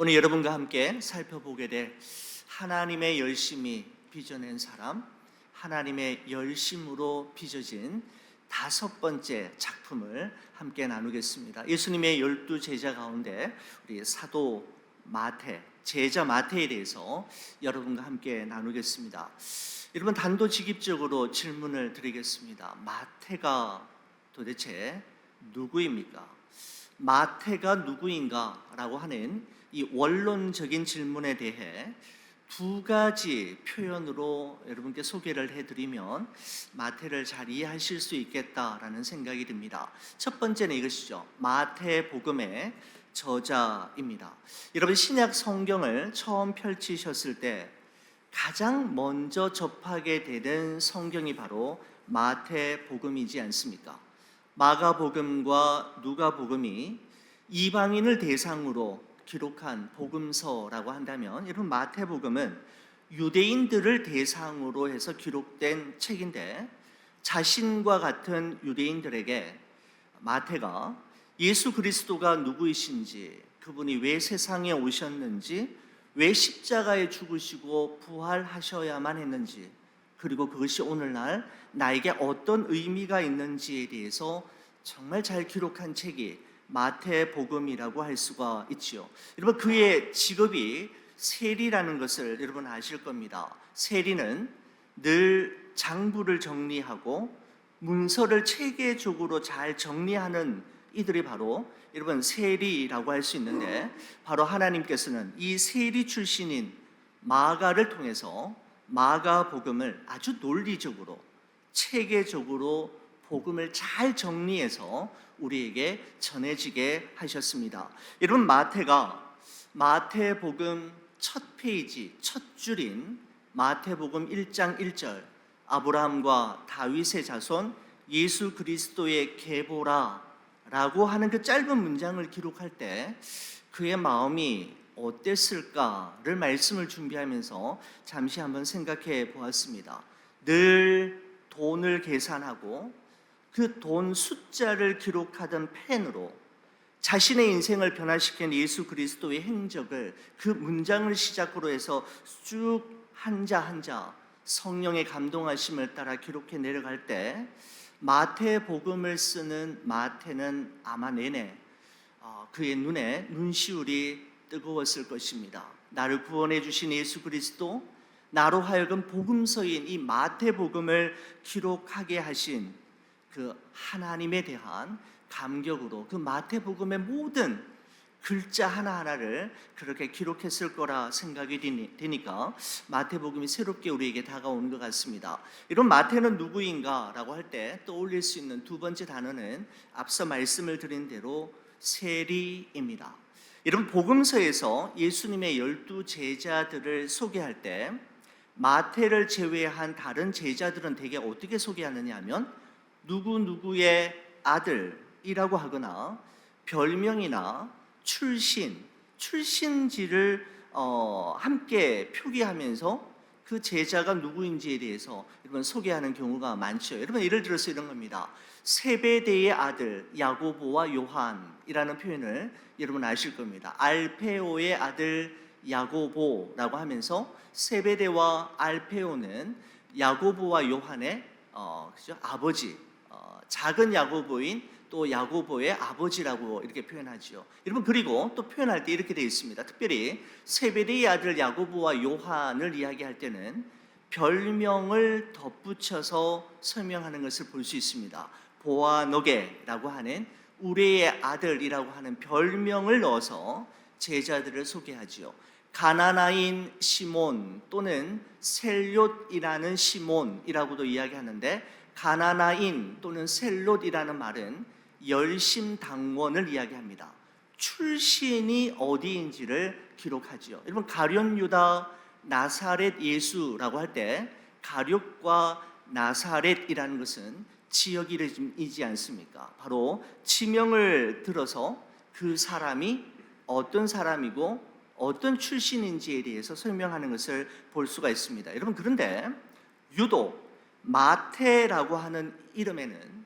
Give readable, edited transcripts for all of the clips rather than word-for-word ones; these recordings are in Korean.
오늘 여러분과 함께 살펴보게 될 하나님의 열심이 빚어낸 사람, 하나님의 열심으로 빚어진 5번째 작품을 함께 나누겠습니다. 예수님의 12제자 가운데 우리 사도 마태, 제자 마태에 대해서 여러분과 함께 나누겠습니다. 여러분, 단도직입적으로 질문을 드리겠습니다. 마태가 도대체 누구입니까? 마태가 누구인가? 라고 하는 이 원론적인 질문에 대해 2가지 표현으로 여러분께 소개를 해드리면 마태를 잘 이해하실 수 있겠다라는 생각이 듭니다. 첫 번째는 이것이죠. 마태복음의 저자입니다. 여러분, 신약 성경을 처음 펼치셨을 때 가장 먼저 접하게 되는 성경이 바로 마태복음이지 않습니까? 마가복음과 누가복음이 이방인을 대상으로 기록한 복음서라고 한다면, 여러분, 마태복음은 유대인들을 대상으로 해서 기록된 책인데, 자신과 같은 유대인들에게 마태가 예수 그리스도가 누구이신지, 그분이 왜 세상에 오셨는지, 왜 십자가에 죽으시고 부활하셔야만 했는지, 그리고 그것이 오늘날 나에게 어떤 의미가 있는지에 대해서 정말 잘 기록한 책이 마태복음이라고 할 수가 있지요. 여러분, 그의 직업이 세리라는 것을 여러분 아실 겁니다. 세리는 늘 장부를 정리하고 문서를 체계적으로 잘 정리하는 이들이 바로 여러분 세리라고 할 수 있는데, 바로 하나님께서는 이 세리 출신인 마가를 통해서 마가복음을 아주 논리적으로 체계적으로 복음을 잘 정리해서 우리에게 전해지게 하셨습니다. 여러분, 마태가 마태복음 첫 페이지, 첫 줄인 마태복음 1장 1절, 아브라함과 다윗의 자손 예수 그리스도의 계보라 라고 하는 그 짧은 문장을 기록할 때 그의 마음이 어땠을까를 말씀을 준비하면서 잠시 한번 생각해 보았습니다. 늘 돈을 계산하고 그 돈 숫자를 기록하던 펜으로 자신의 인생을 변화시킨 예수 그리스도의 행적을, 그 문장을 시작으로 해서 쭉 한자 한자 성령의 감동하심을 따라 기록해 내려갈 때, 마태복음을 쓰는 마태는 아마 내내 그의 눈에 눈시울이 뜨거웠을 것입니다. 나를 구원해 주신 예수 그리스도, 나로 하여금 복음서인 이 마태복음을 기록하게 하신 그 하나님에 대한 감격으로 그 마태복음의 모든 글자 하나하나를 그렇게 기록했을 거라 생각이 되니까 마태복음이 새롭게 우리에게 다가오는 것 같습니다. 이런 마태는 누구인가 라고 할 때 떠올릴 수 있는 2번째 단어는 앞서 말씀을 드린 대로 세리입니다. 여러분, 복음서에서 예수님의 12제자들을 소개할 때 마태를 제외한 다른 제자들은 대개 어떻게 소개하느냐 하면 누구누구의 아들이라고 하거나 별명이나 출신지를 함께 표기하면서 그 제자가 누구인지에 대해서 여러분 소개하는 경우가 많죠. 여러분, 예를 들어서 이런 겁니다. 세베대의 아들 야고보와 요한이라는 표현을 여러분 아실 겁니다. 알페오의 아들 야고보라고 하면서 세베대와 알페오는 야고보와 요한의 아버지, 작은 야고보인 또 야고보의 아버지라고 이렇게 표현하지요. 여러분, 그리고 또 표현할 때 이렇게 되어 있습니다. 특별히 세베대의 아들 야고보와 요한을 이야기할 때는 별명을 덧붙여서 설명하는 것을 볼 수 있습니다. 보아노게라고 하는 우레의 아들이라고 하는 별명을 넣어서 제자들을 소개하지요. 가나나인 시몬 또는 셀롯이라는 시몬이라고도 이야기하는데, 가나나인 또는 셀롯이라는 말은 열심당원을 이야기합니다. 출신이 어디인지를 기록하지요. 여러분, 가룟 유다 나사렛 예수라고 할 때 가룟과 나사렛이라는 것은 지역 이름이지 않습니까? 바로 지명을 들어서 그 사람이 어떤 사람이고 어떤 출신인지에 대해서 설명하는 것을 볼 수가 있습니다. 여러분, 그런데 유독 마태라고 하는 이름에는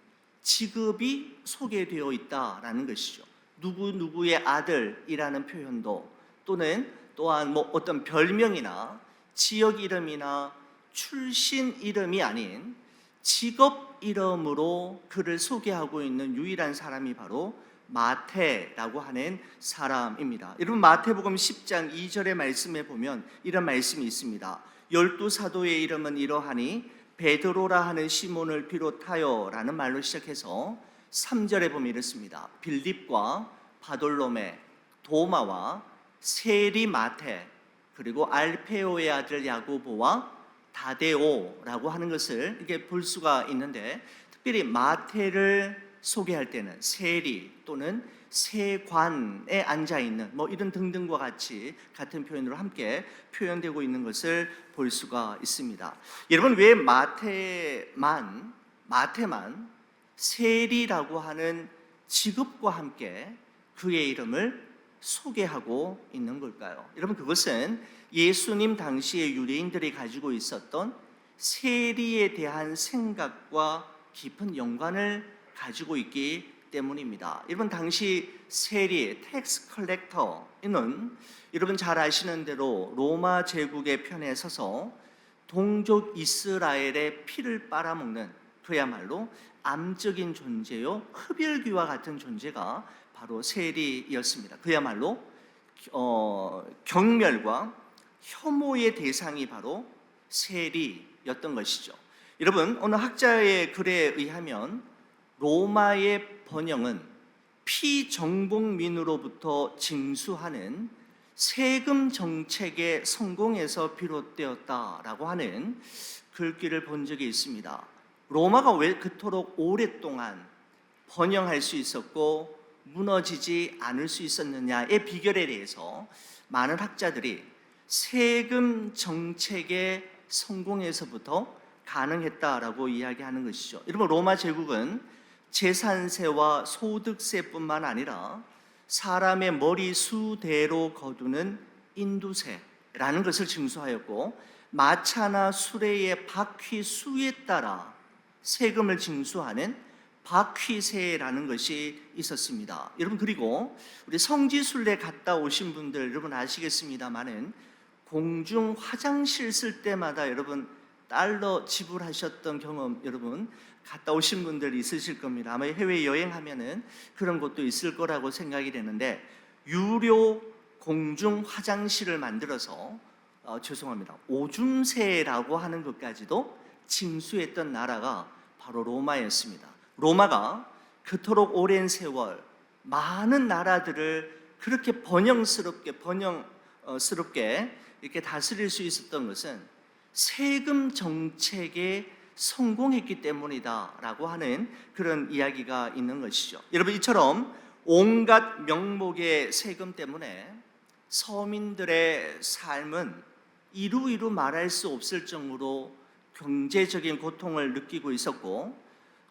직업이 소개되어 있다라는 것이죠. 누구누구의 아들이라는 표현도 또는 또한 뭐 어떤 별명이나 지역 이름이나 출신 이름이 아닌 직업 이름으로 그를 소개하고 있는 유일한 사람이 바로 마태라고 하는 사람입니다. 여러분 마태복음 10장 2절의 말씀에 보면 이런 말씀이 있습니다. 12사도의 이름은 이러하니 베드로라 하는 시몬을 비롯하여 라는 말로 시작해서 3절에 보면 이렇습니다. 빌립과 바돌로메, 도마와 세리 마테, 그리고 알페오의 아들 야고보와 다데오라고 하는 것을 이렇게 볼 수가 있는데, 특별히 마태를 소개할 때는 세리 또는 세관에 앉아 있는 뭐 이런 등등과 같이 같은 표현으로 함께 표현되고 있는 것을 볼 수가 있습니다. 여러분 왜 마태만 세리라고 하는 직업과 함께 그의 이름을 소개하고 있는 걸까요? 여러분 그것은 예수님 당시에 유대인들이 가지고 있었던 세리에 대한 생각과 깊은 연관을 가지고 있기 때문입니다. 여러분 당시 세리, 텍스 컬렉터는 여러분 잘 아시는 대로 로마 제국의 편에 서서 동족 이스라엘의 피를 빨아먹는 그야말로 암적인 존재요, 흡혈귀와 같은 존재가 바로 세리였습니다. 그야말로 경멸과 혐오의 대상이 바로 세리였던 것이죠. 여러분 어느 학자의 글에 의하면 로마의 번영은 피정복민으로부터 징수하는 세금 정책의 성공에서 비롯되었다라고 하는 글귀를 본 적이 있습니다. 로마가 왜 그토록 오랫동안 번영할 수 있었고 무너지지 않을 수 있었느냐의 비결에 대해서 많은 학자들이 세금 정책의 성공에서부터 가능했다라고 이야기하는 것이죠. 여러분 로마 제국은 재산세와 소득세뿐만 아니라 사람의 머리 수대로 거두는 인두세라는 것을 징수하였고, 마차나 수레의 바퀴 수에 따라 세금을 징수하는 바퀴세라는 것이 있었습니다. 여러분 그리고 우리 성지순례 갔다 오신 분들 여러분 아시겠습니다마는 공중 화장실 쓸 때마다 여러분 달러 지불하셨던 경험 여러분 갔다 오신 분들 있으실 겁니다. 아마 해외 여행하면은 그런 곳도 있을 거라고 생각이 되는데, 유료 공중 화장실을 만들어서 오줌세라고 하는 것까지도 징수했던 나라가 바로 로마였습니다. 로마가 그토록 오랜 세월 많은 나라들을 그렇게 번영스럽게 이렇게 다스릴 수 있었던 것은 세금 정책에 성공했기 때문이다라고 하는 그런 이야기가 있는 것이죠. 여러분 이처럼 온갖 명목의 세금 때문에 서민들의 삶은 이루 말할 수 없을 정도로 경제적인 고통을 느끼고 있었고,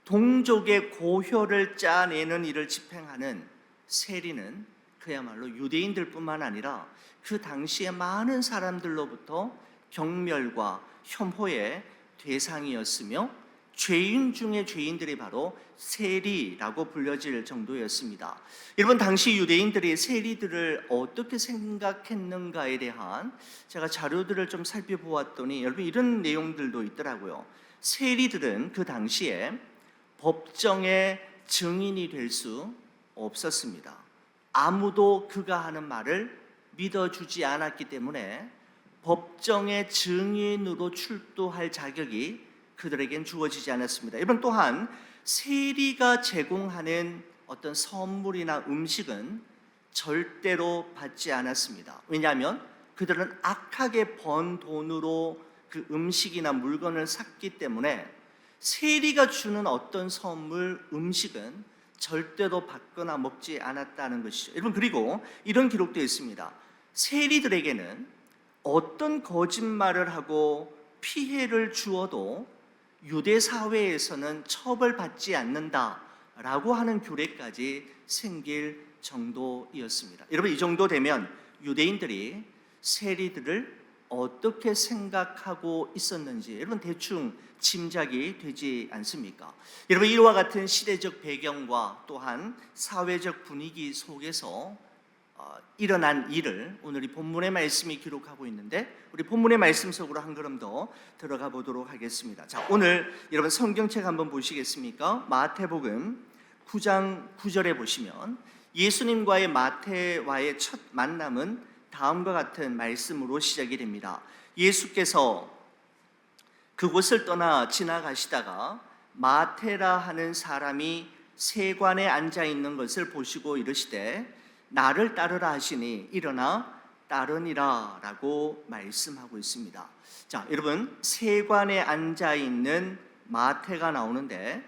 동족의 고혈을 짜내는 일을 집행하는 세리는 그야말로 유대인들뿐만 아니라 그 당시에 많은 사람들로부터 경멸과 혐오의 대상이었으며, 죄인 중에 죄인들이 바로 세리라고 불려질 정도였습니다. 여러분 당시 유대인들이 세리들을 어떻게 생각했는가에 대한 제가 자료들을 좀 살펴보았더니 여러분 이런 내용들도 있더라고요. 세리들은 그 당시에 법정의 증인이 될 수 없었습니다. 아무도 그가 하는 말을 믿어주지 않았기 때문에 법정의 증인으로 출두할 자격이 그들에겐 주어지지 않았습니다. 이번 또한 세리가 제공하는 어떤 선물이나 음식은 절대로 받지 않았습니다. 왜냐하면 그들은 악하게 번 돈으로 그 음식이나 물건을 샀기 때문에 세리가 주는 어떤 선물, 음식은 절대로 받거나 먹지 않았다는 것이죠. 여러분 그리고 이런 기록도 있습니다. 세리들에게는 어떤 거짓말을 하고 피해를 주어도 유대 사회에서는 처벌받지 않는다라고 하는 규례까지 생길 정도이었습니다. 여러분 이 정도 되면 유대인들이 세리들을 어떻게 생각하고 있었는지 여러분 대충 짐작이 되지 않습니까? 여러분 이와 같은 시대적 배경과 또한 사회적 분위기 속에서 일어난 일을 오늘 이 본문의 말씀이 기록하고 있는데, 우리 본문의 말씀 속으로 한 걸음 더 들어가 보도록 하겠습니다. 자, 오늘 여러분 성경책 한번 보시겠습니까? 마태복음 9장 9절에 보시면 예수님과의 마태와의 첫 만남은 다음과 같은 말씀으로 시작이 됩니다. 예수께서 그곳을 떠나 지나가시다가 마태라 하는 사람이 세관에 앉아 있는 것을 보시고 이르시되 나를 따르라 하시니 일어나 따르니라 라고 말씀하고 있습니다. 자, 여러분 세관에 앉아 있는 마태가 나오는데,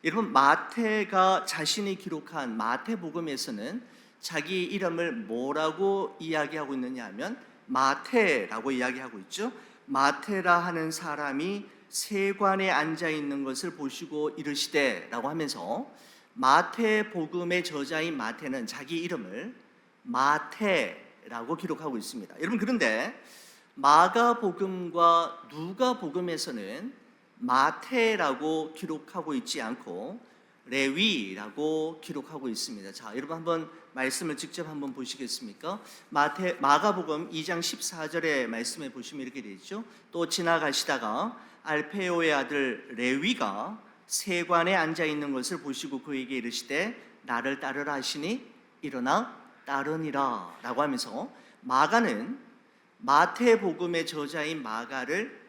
여러분 마태가 자신이 기록한 마태복음에서는 자기 이름을 뭐라고 이야기하고 있느냐 하면 마태라고 이야기하고 있죠. 마태라 하는 사람이 세관에 앉아 있는 것을 보시고 이르시되 라고 하면서 마태복음의 저자인 마태는 자기 이름을 마태라고 기록하고 있습니다. 여러분, 그런데 마가복음과 누가복음에서는 마태라고 기록하고 있지 않고 레위라고 기록하고 있습니다. 자, 여러분 한번 말씀을 직접 한번 보시겠습니까? 마가복음 2장 14절의 말씀에 보시면 이렇게 되어 있죠. 또 지나가시다가 알페오의 아들 레위가 세관에 앉아 있는 것을 보시고 그에게 이르시되 나를 따르라 하시니 일어나 따르니라 라고 하면서, 마가는 마태복음의 저자인 마태를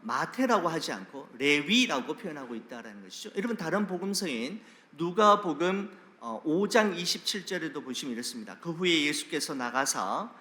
마태라고 하지 않고 레위라고 표현하고 있다는 것이죠. 여러분 다른 복음서인 누가복음 5장 27절에도 보시면 이렇습니다. 그 후에 예수께서 나가사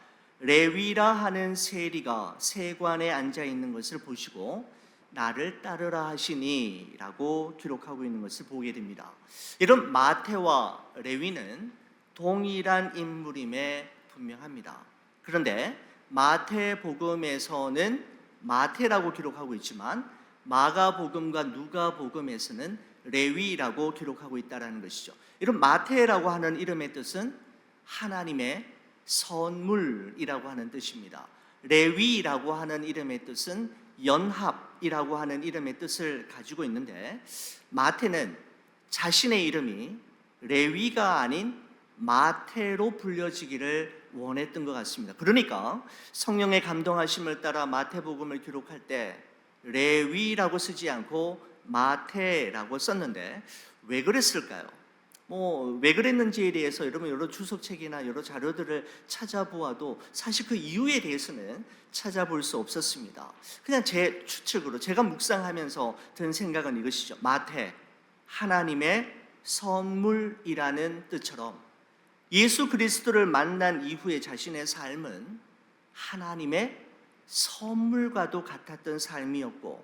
레위라 하는 세리가 세관에 앉아 있는 것을 보시고 나를 따르라 하시니 라고 기록하고 있는 것을 보게 됩니다. 이런 마태와 레위는 동일한 인물임에 분명합니다. 그런데 마태복음에서는 마태라고 기록하고 있지만 마가복음과 누가복음에서는 레위라고 기록하고 있다는 것이죠. 이런 마태라고 하는 이름의 뜻은 하나님의 선물이라고 하는 뜻입니다. 레위라고 하는 이름의 뜻은 연합이라고 하는 이름의 뜻을 가지고 있는데, 마태는 자신의 이름이 레위가 아닌 마태로 불려지기를 원했던 것 같습니다. 그러니까 성령의 감동하심을 따라 마태복음을 기록할 때 레위라고 쓰지 않고 마태라고 썼는데, 왜 그랬을까요? 왜 그랬는지에 대해서 여러분 여러 주석책이나 여러 자료들을 찾아보아도 사실 그 이유에 대해서는 찾아볼 수 없었습니다. 그냥 제 추측으로 제가 묵상하면서 든 생각은 이것이죠. 마태, 하나님의 선물이라는 뜻처럼 예수 그리스도를 만난 이후에 자신의 삶은 하나님의 선물과도 같았던 삶이었고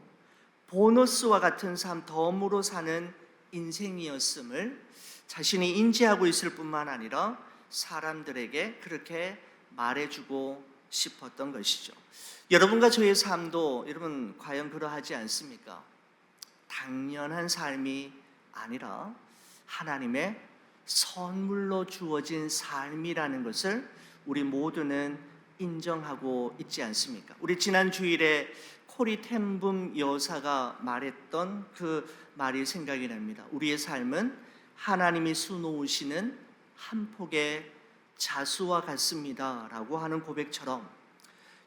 보너스와 같은 삶, 덤으로 사는 인생이었음을 자신이 인지하고 있을 뿐만 아니라 사람들에게 그렇게 말해주고 싶었던 것이죠. 여러분과 저의 삶도 여러분 과연 그러하지 않습니까? 당연한 삶이 아니라 하나님의 선물로 주어진 삶이라는 것을 우리 모두는 인정하고 있지 않습니까? 우리 지난 주일에 코리 텐붐 여사가 말했던 그 말이 생각이 납니다. 우리의 삶은 하나님이 수놓으시는 한 폭의 자수와 같습니다 라고 하는 고백처럼,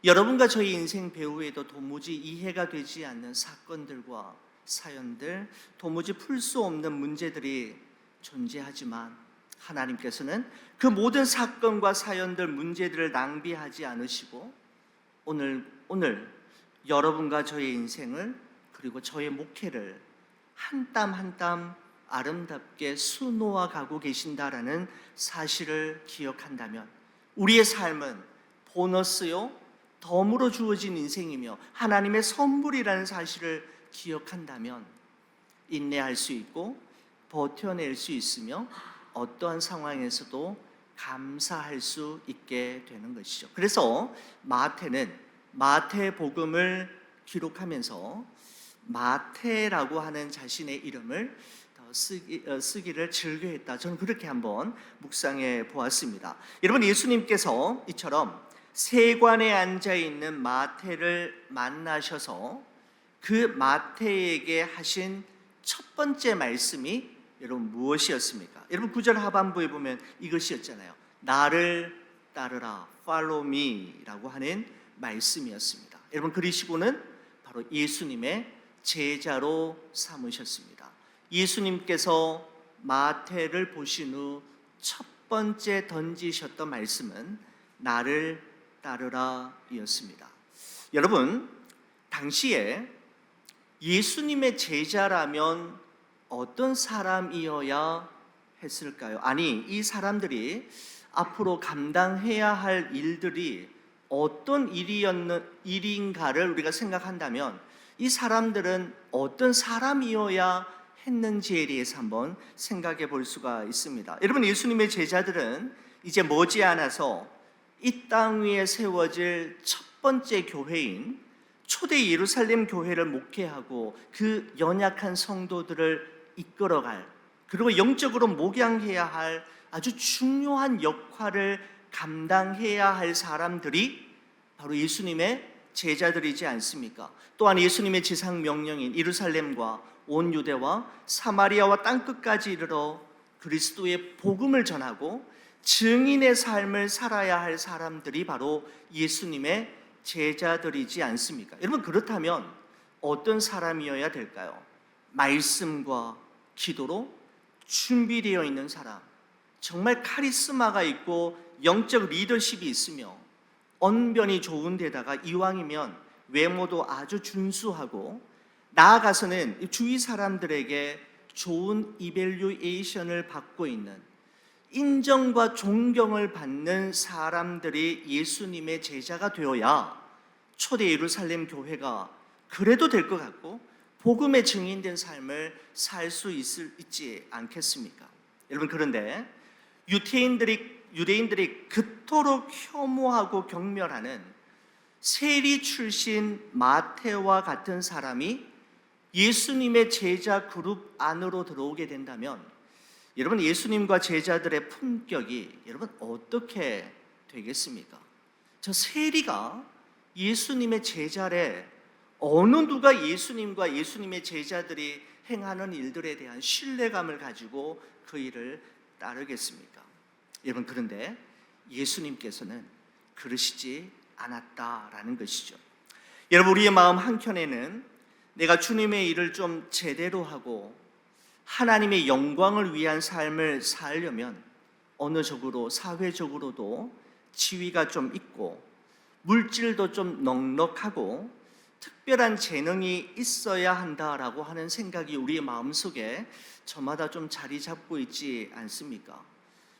여러분과 저희 인생 배후에도 도무지 이해가 되지 않는 사건들과 사연들, 도무지 풀 수 없는 문제들이 존재하지만 하나님께서는 그 모든 사건과 사연들, 문제들을 낭비하지 않으시고 오늘 여러분과 저의 인생을, 그리고 저의 목회를 한 땀 한 땀 아름답게 수놓아 가고 계신다라는 사실을 기억한다면, 우리의 삶은 보너스요 덤으로 주어진 인생이며 하나님의 선물이라는 사실을 기억한다면 인내할 수 있고 버텨낼 수 있으며 어떠한 상황에서도 감사할 수 있게 되는 것이죠. 그래서 마태는 마태복음을 기록하면서 마태라고 하는 자신의 이름을 쓰기를 즐겨했다. 저는 그렇게 한번 묵상해 보았습니다. 여러분, 예수님께서 이처럼 세관에 앉아 있는 마태를 만나셔서 그 마태에게 하신 첫 번째 말씀이 여러분 무엇이었습니까? 여러분 9절 하반부에 보면 이것이었잖아요. 나를 따르라, follow me라고 하는 말씀이었습니다. 여러분 그리시고는 바로 예수님의 제자로 삼으셨습니다. 예수님께서 마태를 보신 후 첫 번째 던지셨던 말씀은 나를 따르라 였습니다. 여러분 당시에 예수님의 제자라면 어떤 사람이어야 했을까요? 아니, 이 사람들이 앞으로 감당해야 할 일들이 어떤 일인가를 우리가 생각한다면 이 사람들은 어떤 사람이어야 했는지에 대해서 한번 생각해 볼 수가 있습니다. 여러분, 예수님의 제자들은 이제 머지않아서 이 땅 위에 세워질 첫 번째 교회인 초대 예루살렘 교회를 목회하고 그 연약한 성도들을 이끌어갈, 그리고 영적으로 목양해야 할 아주 중요한 역할을 감당해야 할 사람들이 바로 예수님의 제자들이지 않습니까? 또한 예수님의 지상 명령인 예루살렘과 온 유대와 사마리아와 땅끝까지 이르러 그리스도의 복음을 전하고 증인의 삶을 살아야 할 사람들이 바로 예수님의 제자들이지 않습니까? 여러분 그렇다면 어떤 사람이어야 될까요? 말씀과 기도로 준비되어 있는 사람, 정말 카리스마가 있고 영적 리더십이 있으며 언변이 좋은 데다가 이왕이면 외모도 아주 준수하고 나아가서는 주위 사람들에게 좋은 이밸류에이션을 받고 있는, 인정과 존경을 받는 사람들이 예수님의 제자가 되어야 초대 예루살렘 교회가 그래도 될 것 같고 복음의 증인된 삶을 살 수 있지 않겠습니까? 여러분 그런데 유대인들이 그토록 혐오하고 경멸하는 세리 출신 마태와 같은 사람이 예수님의 제자 그룹 안으로 들어오게 된다면 여러분 예수님과 제자들의 품격이 여러분 어떻게 되겠습니까? 저 세리가 예수님의 제자래 어느 누가 예수님과 예수님의 제자들이 행하는 일들에 대한 신뢰감을 가지고 그 일을 따르겠습니까? 여러분 그런데 예수님께서는 그러시지 않았다라는 것이죠. 여러분 우리의 마음 한켠에는 내가 주님의 일을 좀 제대로 하고 하나님의 영광을 위한 삶을 살려면 어느 쪽으로 사회적으로도 지위가 좀 있고 물질도 좀 넉넉하고 특별한 재능이 있어야 한다라고 하는 생각이 우리의 마음속에 저마다 좀 자리 잡고 있지 않습니까?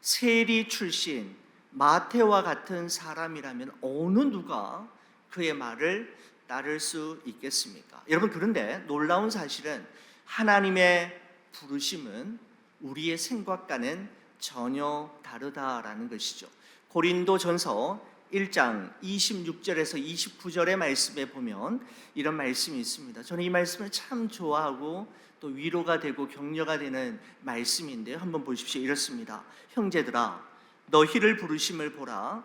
세리 출신 마태와 같은 사람이라면 어느 누가 그의 말을 따를 수 있겠습니까? 여러분 그런데 놀라운 사실은 하나님의 부르심은 우리의 생각과는 전혀 다르다라는 것이죠. 고린도전서 1장 26절에서 29절의 말씀에 보면 이런 말씀이 있습니다. 저는 이 말씀을 참 좋아하고 또 위로가 되고 격려가 되는 말씀인데요. 한번 보십시오. 이렇습니다. 형제들아 너희를 부르심을 보라.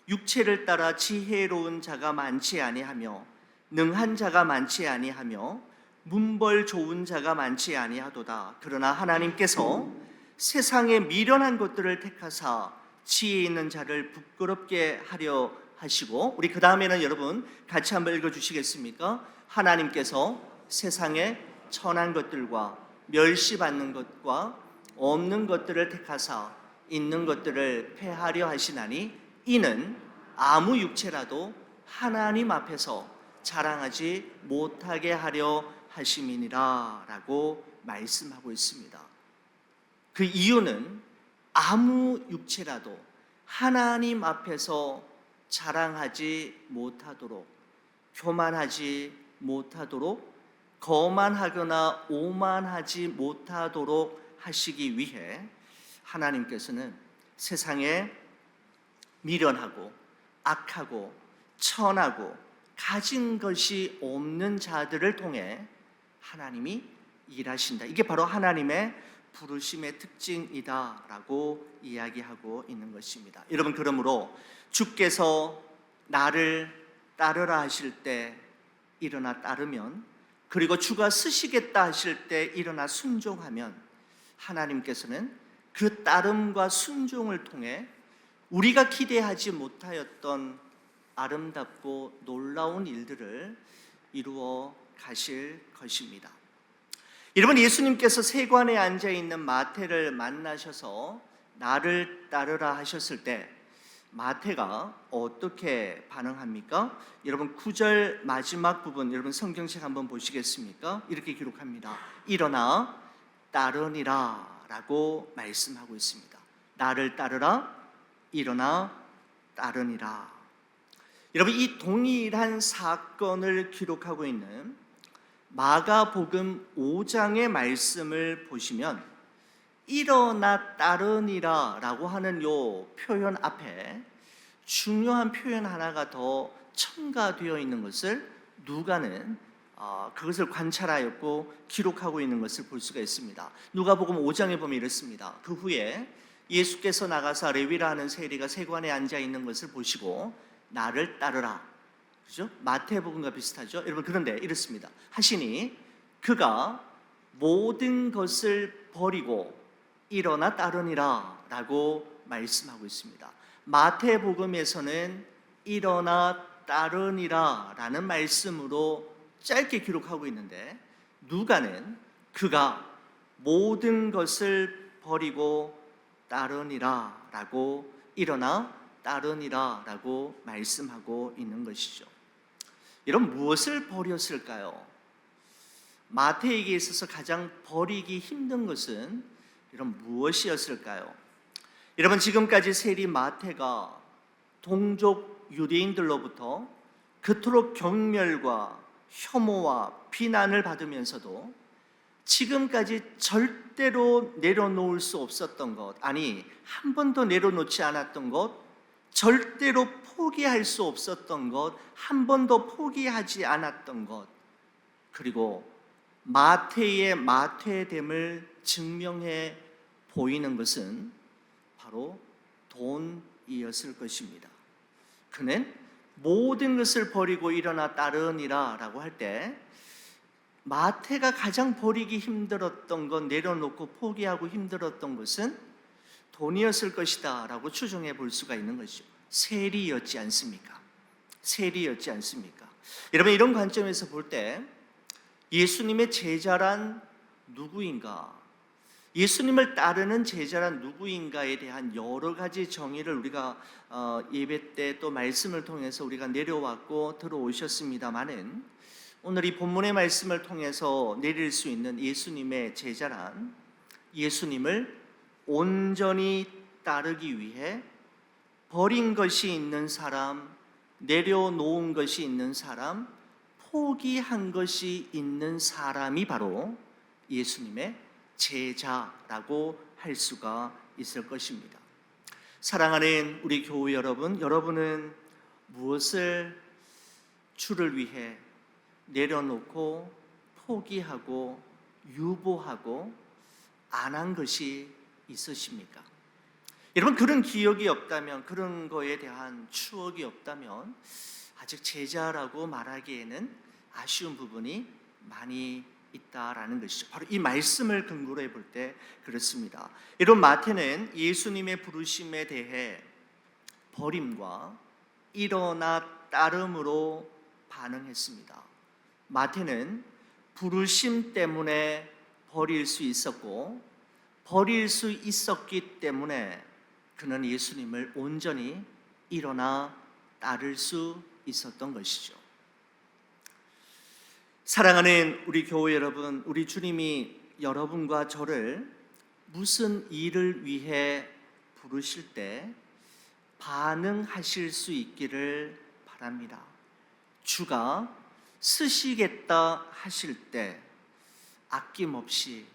육체를 따라 지혜로운 자가 많지 아니하며 능한 자가 많지 아니하며 문벌 좋은 자가 많지 아니하도다. 그러나 하나님께서 세상에 미련한 것들을 택하사 지혜 있는 자를 부끄럽게 하려 하시고, 우리 그 다음에는 여러분 같이 한번 읽어주시겠습니까? 하나님께서 세상에 천한 것들과 멸시받는 것과 없는 것들을 택하사 있는 것들을 폐하려 하시나니 이는 아무 육체라도 하나님 앞에서 자랑하지 못하게 하려 하심이니라 라고 말씀하고 있습니다. 그 이유는 아무 육체라도 하나님 앞에서 자랑하지 못하도록, 교만하지 못하도록, 거만하거나 오만하지 못하도록 하시기 위해 하나님께서는 세상에 미련하고 악하고 천하고 가진 것이 없는 자들을 통해 하나님이 일하신다. 이게 바로 하나님의 부르심의 특징이다라고 이야기하고 있는 것입니다. 여러분 그러므로 주께서 나를 따르라 하실 때 일어나 따르면, 그리고 주가 쓰시겠다 하실 때 일어나 순종하면 하나님께서는 그 따름과 순종을 통해 우리가 기대하지 못하였던 아름답고 놀라운 일들을 이루어 가실 것입니다. 여러분, 예수님께서 세관에 앉아 있는 마태를 만나셔서 나를 따르라 하셨을 때 마태가 어떻게 반응합니까? 여러분 9절 마지막 부분, 여러분 성경책 한번 보시겠습니까? 이렇게 기록합니다. 일어나 따르니라 라고 말씀하고 있습니다. 나를 따르라, 일어나 따르니라. 여러분, 이 동일한 사건을 기록하고 있는 마가복음 5장의 말씀을 보시면 일어나 따르니라 라고 하는 요 표현 앞에 중요한 표현 하나가 더 첨가되어 있는 것을 누가는 그것을 관찰하였고 기록하고 있는 것을 볼 수가 있습니다. 누가복음 5장에 보면 이렇습니다. 그 후에 예수께서 나가사 레위라 하는 세리가 세관에 앉아 있는 것을 보시고 나를 따르라, 그죠? 마태복음과 비슷하죠? 여러분, 그런데 이렇습니다. 하시니 그가 모든 것을 버리고 일어나 따르니라 라고 말씀하고 있습니다. 마태복음에서는 일어나 따르니라 라는 말씀으로 짧게 기록하고 있는데 누가는 그가 모든 것을 버리고 따르니라 라고 일어나 따르니라 라고 말씀하고 있는 것이죠. 여러분, 무엇을 버렸을까요? 마태에게 있어서 가장 버리기 힘든 것은 여러분 무엇이었을까요? 여러분, 지금까지 세리 마태가 동족 유대인들로부터 그토록 경멸과 혐오와 비난을 받으면서도 지금까지 절대로 내려놓을 수 없었던 것, 아니 한 번도 내려놓지 않았던 것, 절대로 포기할 수 없었던 것, 한 번도 포기하지 않았던 것, 그리고 마태의 마태됨을 증명해 보이는 것은 바로 돈이었을 것입니다. 그는 모든 것을 버리고 일어나 따르니라 라고 할 때 마태가 가장 버리기 힘들었던 것, 내려놓고 포기하고 힘들었던 것은 돈이었을 것이다 라고 추정해 볼 수가 있는 것이죠. 세리였지 않습니까? 세리였지 않습니까? 여러분, 이런 관점에서 볼 때 예수님의 제자란 누구인가? 예수님을 따르는 제자란 누구인가에 대한 여러 가지 정의를 우리가 예배 때 또 말씀을 통해서 우리가 내려왔고 들어오셨습니다마는 오늘 이 본문의 말씀을 통해서 내릴 수 있는 예수님의 제자란 예수님을 온전히 따르기 위해 버린 것이 있는 사람, 내려놓은 것이 있는 사람, 포기한 것이 있는 사람이 바로 예수님의 제자라고 할 수가 있을 것입니다. 사랑하는 우리 교우 여러분, 여러분은 무엇을 주를 위해 내려놓고 포기하고 유보하고 안 한 것이 있으십니까? 여러분, 그런 기억이 없다면, 그런 거에 대한 추억이 없다면 아직 제자라고 말하기에는 아쉬운 부분이 많이 있다라는 것이죠. 바로 이 말씀을 근거로 해볼 때 그렇습니다. 이런 마태는 예수님의 부르심에 대해 버림과 일어나 따름으로 반응했습니다. 마태는 부르심 때문에 버릴 수 있었고 버릴 수 있었기 때문에 그는 예수님을 온전히 일어나 따를 수 있었던 것이죠. 사랑하는 우리 교회 여러분, 우리 주님이 여러분과 저를 무슨 일을 위해 부르실 때 반응하실 수 있기를 바랍니다. 주가 쓰시겠다 하실 때 아낌없이,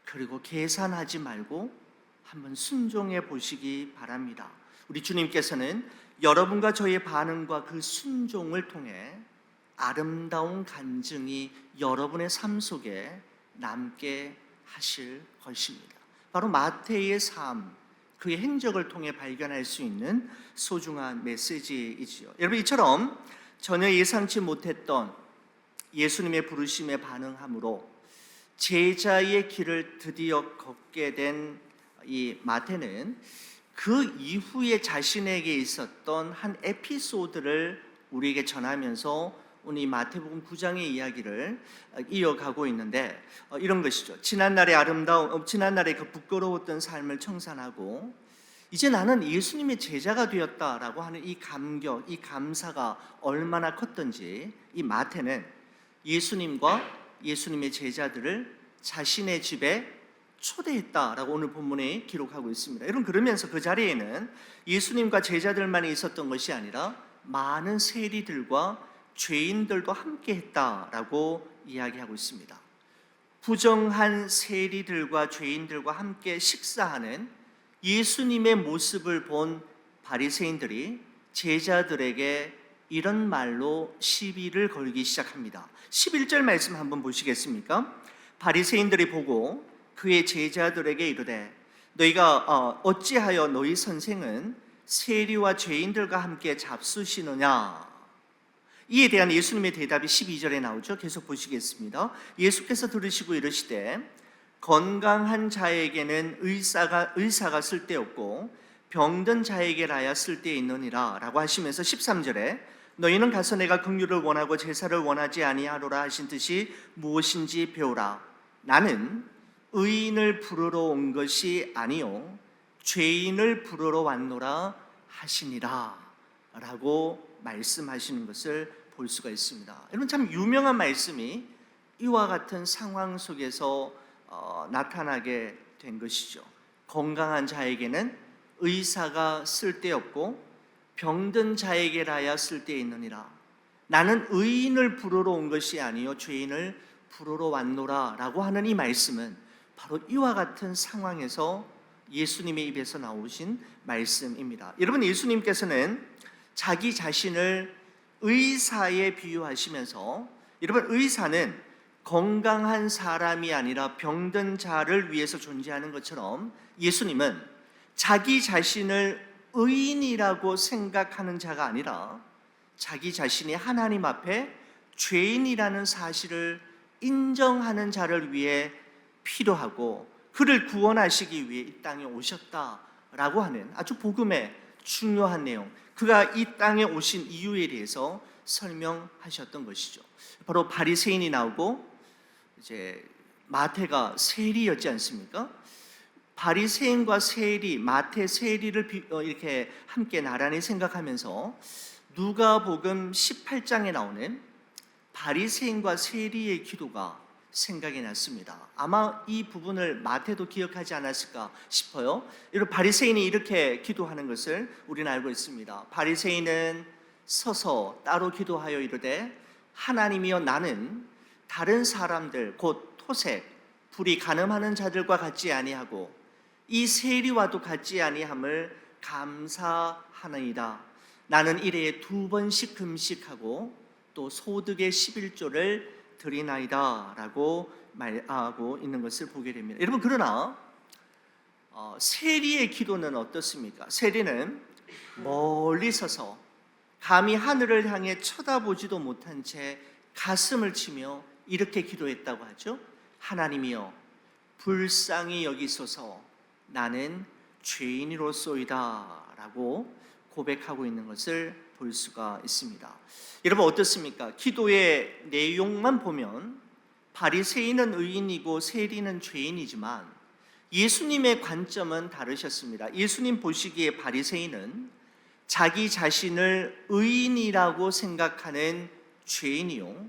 그리고 계산하지 말고 한번 순종해 보시기 바랍니다. 우리 주님께서는 여러분과 저의 반응과 그 순종을 통해 아름다운 간증이 여러분의 삶 속에 남게 하실 것입니다. 바로 마태의 삶, 그의 행적을 통해 발견할 수 있는 소중한 메시지이지요. 여러분, 이처럼 전혀 예상치 못했던 예수님의 부르심에 반응함으로 제자의 길을 드디어 걷게 된 이 마태는 그 이후에 자신에게 있었던 한 에피소드를 우리에게 전하면서 오늘 이 마태복음 9장의 이야기를 이어가고 있는데 이런 것이죠. 지난날의 그 부끄러웠던 삶을 청산하고 이제 나는 예수님의 제자가 되었다라고 하는 이 감격, 이 감사가 얼마나 컸던지 이 마태는 예수님과 예수님의 제자들을 자신의 집에 초대했다라고 오늘 본문에 기록하고 있습니다. 여러분, 그러면서 그 자리에는 예수님과 제자들만이 있었던 것이 아니라 많은 세리들과 죄인들도 함께 했다라고 이야기하고 있습니다. 부정한 세리들과 죄인들과 함께 식사하는 예수님의 모습을 본 바리새인들이 제자들에게 이런 말로 시비를 걸기 시작합니다. 11절 말씀 한번 보시겠습니까? 바리새인들이 보고 그의 제자들에게 이르되 너희가 어찌하여 너희 선생은 세리와 죄인들과 함께 잡수시느냐? 이에 대한 예수님의 대답이 12절에 나오죠. 계속 보시겠습니다. 예수께서 들으시고 이르시되 건강한 자에게는 의사가 쓸데없고 병든 자에게라야 쓸데있느니라 라고 하시면서 13절에 너희는 가서 내가 긍휼을 원하고 제사를 원하지 아니하노라 하신 뜻이 무엇인지 배우라. 나는 의인을 부르러 온 것이 아니요 죄인을 부르러 왔노라 하시니라 라고 말씀하시는 것을 볼 수가 있습니다. 여러분, 참 유명한 말씀이 이와 같은 상황 속에서 나타나게 된 것이죠. 건강한 자에게는 의사가 쓸데없고 병든 자에게라야 쓸데있느니라. 나는 의인을 부르러 온 것이 아니요 죄인을 부르러 왔노라 라고 하는 이 말씀은 바로 이와 같은 상황에서 예수님의 입에서 나오신 말씀입니다. 여러분, 예수님께서는 자기 자신을 의사에 비유하시면서 여러분, 의사는 건강한 사람이 아니라 병든 자를 위해서 존재하는 것처럼 예수님은 자기 자신을 의인이라고 생각하는 자가 아니라 자기 자신이 하나님 앞에 죄인이라는 사실을 인정하는 자를 위해 필요하고 그를 구원하시기 위해 이 땅에 오셨다라고 하는 아주 복음의 중요한 내용, 그가 이 땅에 오신 이유에 대해서 설명하셨던 것이죠. 바로 바리새인이 나오고 이제 마태가 세리였지 않습니까? 바리새인과 세리, 마태 세리를 이렇게 함께 나란히 생각하면서 누가복음 18장에 나오는 바리새인과 세리의 기도가 생각이 났습니다. 아마 이 부분을 마태도 기억하지 않았을까 싶어요. 여러분, 바리새인이 이렇게 기도하는 것을 우리는 알고 있습니다. 바리새인은 서서 따로 기도하여 이르되 하나님이여, 나는 다른 사람들 곧 토색, 불이 간음하는 자들과 같지 아니하고 이 세리와도 같지 아니함을 감사하나이다. 나는 일해에 2번씩 금식하고 또 소득의 11조를 드리나이다 라고 말하고 있는 것을 보게 됩니다. 여러분, 그러나 세리의 기도는 어떻습니까? 세리는 멀리 서서 감히 하늘을 향해 쳐다보지도 못한 채 가슴을 치며 이렇게 기도했다고 하죠. 하나님이여, 불쌍히 여기소서, 나는 죄인이로소이다 라고 고백하고 있는 것을 볼 수가 있습니다. 여러분, 어떻습니까? 기도의 내용만 보면 바리새인은 의인이고 세리는 죄인이지만 예수님의 관점은 다르셨습니다. 예수님 보시기에 바리새인은 자기 자신을 의인이라고 생각하는 죄인이요,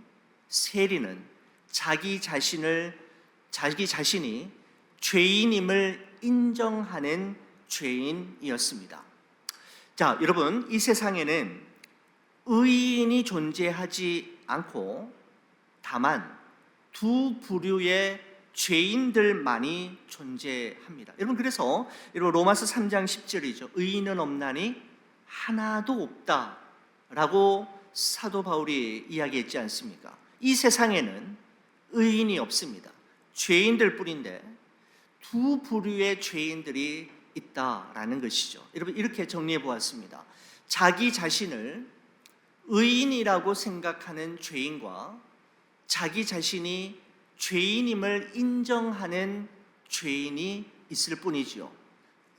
세리는 자기 자신이 죄인임을 인정하는 죄인이었습니다. 자, 여러분, 이 세상에는 의인이 존재하지 않고 다만 두 부류의 죄인들만이 존재합니다. 여러분, 그래서 로마서 3장 10절이죠. 의인은 없나니 하나도 없다라고 사도 바울이 이야기했지 않습니까? 이 세상에는 의인이 없습니다. 죄인들 뿐인데 두 부류의 죄인들이 있다라는 것이죠. 여러분, 이렇게 정리해 보았습니다. 자기 자신을 의인이라고 생각하는 죄인과 자기 자신이 죄인임을 인정하는 죄인이 있을 뿐이지요.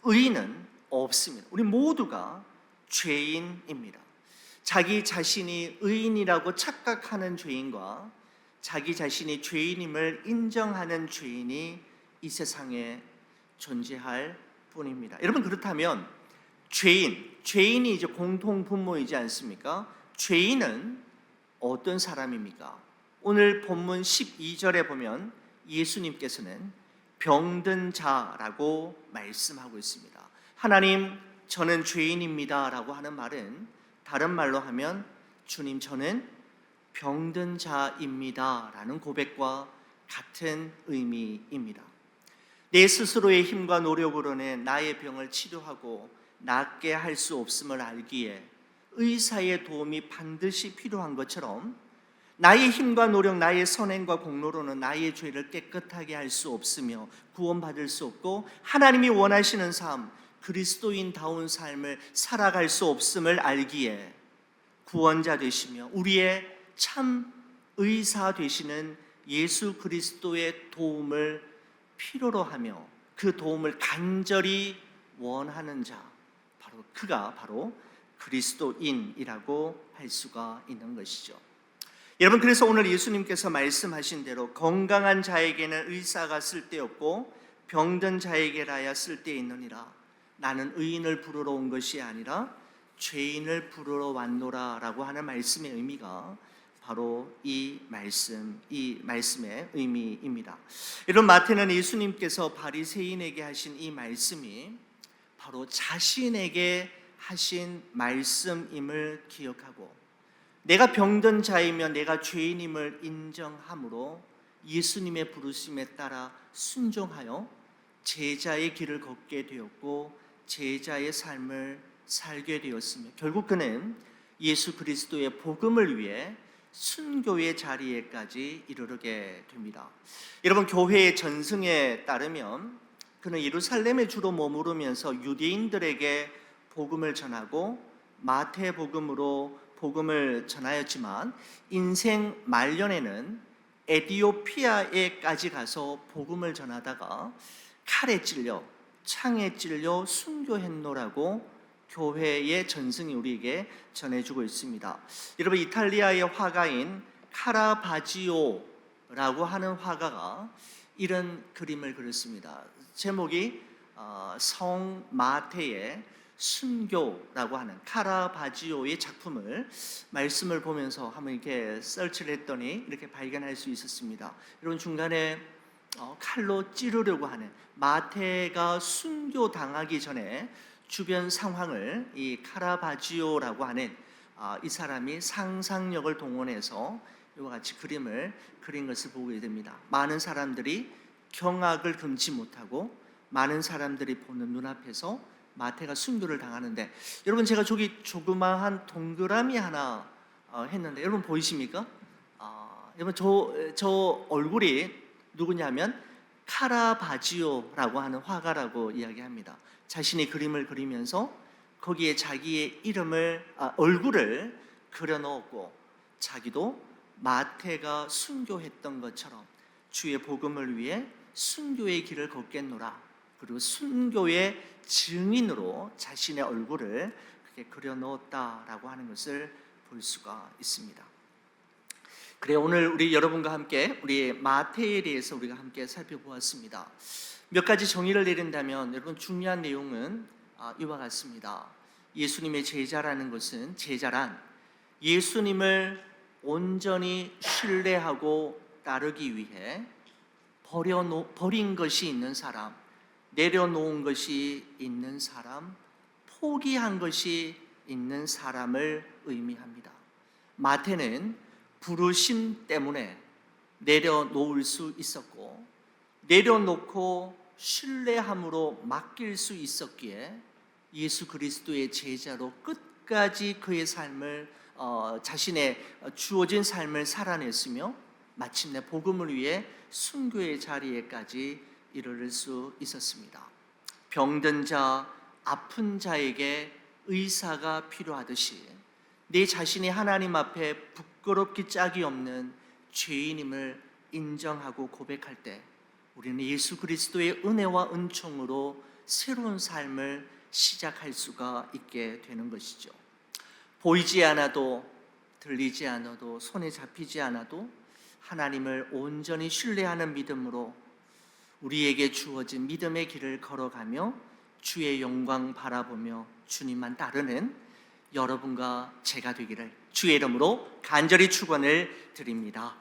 의인은 없습니다. 우리 모두가 죄인입니다. 자기 자신이 의인이라고 착각하는 죄인과 자기 자신이 죄인임을 인정하는 죄인이 이 세상에 존재할 뿐입니다. 여러분, 그렇다면 죄인이 이제 공통 분모이지 않습니까? 죄인은 어떤 사람입니까? 오늘 본문 12절에 보면 예수님께서는 병든 자라고 말씀하고 있습니다. 하나님, 저는 죄인입니다 라고 하는 말은 다른 말로 하면 주님, 저는 병든 자입니다 라는 고백과 같은 의미입니다. 내 스스로의 힘과 노력으로는 나의 병을 치료하고 낫게 할 수 없음을 알기에 의사의 도움이 반드시 필요한 것처럼 나의 힘과 노력, 나의 선행과 공로로는 나의 죄를 깨끗하게 할 수 없으며 구원받을 수 없고 하나님이 원하시는 삶, 그리스도인다운 삶을 살아갈 수 없음을 알기에 구원자 되시며 우리의 참 의사 되시는 예수 그리스도의 도움을 필요로 하며 그 도움을 간절히 원하는 자, 그가 바로 그리스도인이라고 할 수가 있는 것이죠. 여러분, 그래서 오늘 예수님께서 말씀하신 대로 건강한 자에게는 의사가 쓸데없고 병든 자에게라야 쓸데있느니라. 나는 의인을 부르러 온 것이 아니라 죄인을 부르러 왔노라 라고 하는 말씀의 의미가 바로 이 말씀의 의미입니다. 이런 마태는 예수님께서 바리새인에게 하신 이 말씀이 바로 자신에게 하신 말씀임을 기억하고 내가 병든 자이며 내가 죄인임을 인정함으로 예수님의 부르심에 따라 순종하여 제자의 길을 걷게 되었고 제자의 삶을 살게 되었으며 결국 그는 예수 그리스도의 복음을 위해 순교의 자리에까지 이르게 됩니다. 여러분, 교회의 전승에 따르면 그는 예루살렘에 주로 머무르면서 유대인들에게 복음을 전하고 마태복음으로 복음을 전하였지만 인생 말년에는 에티오피아에까지 가서 복음을 전하다가 칼에 찔려 창에 찔려 순교했노라고 교회의 전승이 우리에게 전해주고 있습니다. 여러분, 이탈리아의 화가인 카라바지오라고 하는 화가가 이런 그림을 그렸습니다. 제목이 성 마태의 순교라고 하는 카라바지오의 작품을 말씀을 보면서 한번 이렇게 서치를 했더니 이렇게 발견할 수 있었습니다. 여러분, 중간에 칼로 찌르려고 하는 마태가 순교당하기 전에 주변 상황을 이 카라바지오라고 하는 이 사람이 상상력을 동원해서 이와 같이 그림을 그린 것을 보게 됩니다. 많은 사람들이 경악을 금치 못하고 많은 사람들이 보는 눈앞에서 마태가 순교를 당하는데, 여러분, 제가 저기 조그마한 동그라미 하나 했는데 여러분 보이십니까? 여러분, 저 얼굴이 누구냐면 카라바지오라고 하는 화가라고 이야기합니다. 자신이 그림을 그리면서 거기에 자기의 얼굴을 그려 넣었고 자기도 마태가 순교했던 것처럼 주의 복음을 위해 순교의 길을 걷겠노라. 그리고 순교의 증인으로 자신의 얼굴을 그렇게 그려 넣었다라고 하는 것을 볼 수가 있습니다. 그래, 오늘 우리 여러분과 함께 우리 마태에 대해서 우리가 함께 살펴보았습니다. 몇 가지 정의를 내린다면 여러분, 중요한 내용은 이와 같습니다. 예수님의 제자라는 것은, 제자란 예수님을 온전히 신뢰하고 따르기 위해 버린 것이 있는 사람, 내려놓은 것이 있는 사람, 포기한 것이 있는 사람을 의미합니다. 마태는 부르심 때문에 내려놓을 수 있었고 내려놓고 신뢰함으로 맡길 수 있었기에 예수 그리스도의 제자로 끝까지 그의 삶을 자신의 주어진 삶을 살아냈으며 마침내 복음을 위해 순교의 자리에까지 이르를 수 있었습니다. 병든 자, 아픈 자에게 의사가 필요하듯이 내 자신이 하나님 앞에 부끄럽기 짝이 없는 죄인임을 인정하고 고백할 때 우리는 예수 그리스도의 은혜와 은총으로 새로운 삶을 시작할 수가 있게 되는 것이죠. 보이지 않아도, 들리지 않아도, 손에 잡히지 않아도 하나님을 온전히 신뢰하는 믿음으로 우리에게 주어진 믿음의 길을 걸어가며 주의 영광 바라보며 주님만 따르는 여러분과 제가 되기를 주의 이름으로 간절히 축원을 드립니다.